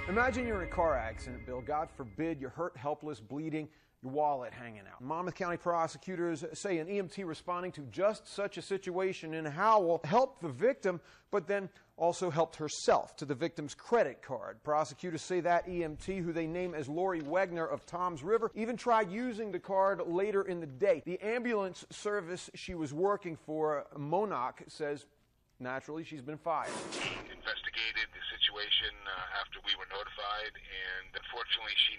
Imagine you're in a car accident, Bill. God forbid you're hurt, helpless, bleeding, your wallet hanging out. Monmouth County Prosecutors say an EMT responding to just such a situation in Howell helped the victim, but then also helped herself to the victim's credit card. Prosecutors say that EMT, who they name as Lori Wegner of Toms River, even tried using the card later in the day. The ambulance service she was working for, MONOC, says naturally she's been fired. Investigated the situation after we were notified, and unfortunately she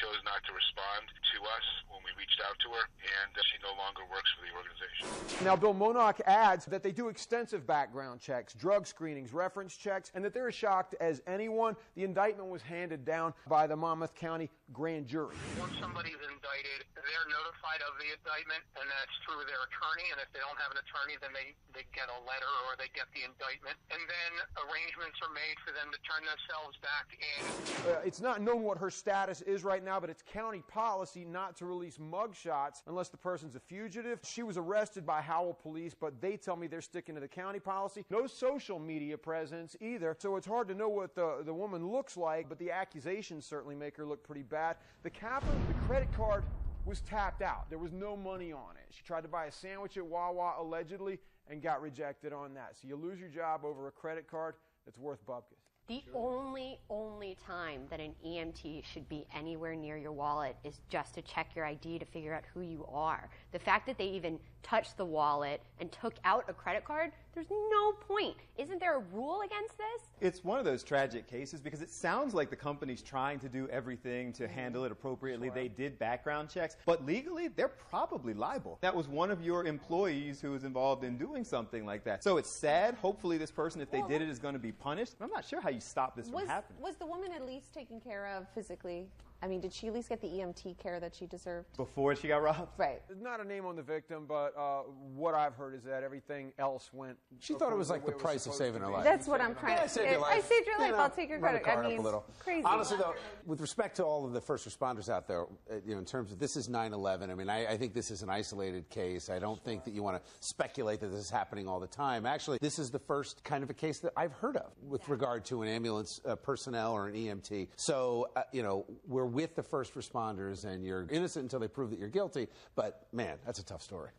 chose not to respond to us when we reached out to her, and she no longer works for the organization. Now, Bill, MONOC adds that they do extensive background checks, drug screenings, reference checks, and that they're as shocked as anyone. The indictment was handed down by the Monmouth County grand jury. Once somebody's indicted, they're notified of the indictment, and that's through their attorney, and if they don't have an attorney, then they get a letter or they get the indictment, and then arrangements are made for them to turn themselves back in. It's not known what her status is right now, but it's county policy not to release mugshots unless the person's a fugitive. She was arrested by Howell police, but they tell me they're sticking to the county policy. No social media presence either, so it's hard to know what the woman looks like, but the accusations certainly make her look pretty bad. The credit card was tapped out. There was no money on it. She tried to buy a sandwich at Wawa, allegedly, and got rejected on that. So you lose your job over a credit card that's worth bupkis. The only time that an EMT should be anywhere near your wallet is just to check your ID to figure out who you are. The fact that they even touched the wallet and took out a credit card, there's no point. Isn't there a rule against this? It's one of those tragic cases because it sounds like the company's trying to do everything to handle it appropriately. They did background checks, but legally, they're probably liable. That was one of your employees who was involved in doing something like that. So it's sad. Hopefully this person, if they did it, is going to be punished. I'm not sure how you stop this from happening. Was the woman at least taken care of physically? I mean, did she at least get the EMT care that she deserved? Before she got robbed? Right. There's not a name on the victim, but what I've heard is that everything else went. She thought it was like the price of saving her life. That's what I'm trying to say. I saved your life. I'll take your credit. I mean, crazy. Honestly, though, with respect to all of the first responders out there, in terms of this is 9/11. I mean, I think this is an isolated case. I don't think that you want to speculate that this is happening all the time. Actually, this is the first kind of a case that I've heard of with regard to an ambulance personnel or an EMT. So, we're with the first responders, and you're innocent until they prove that you're guilty. But man, that's a tough story.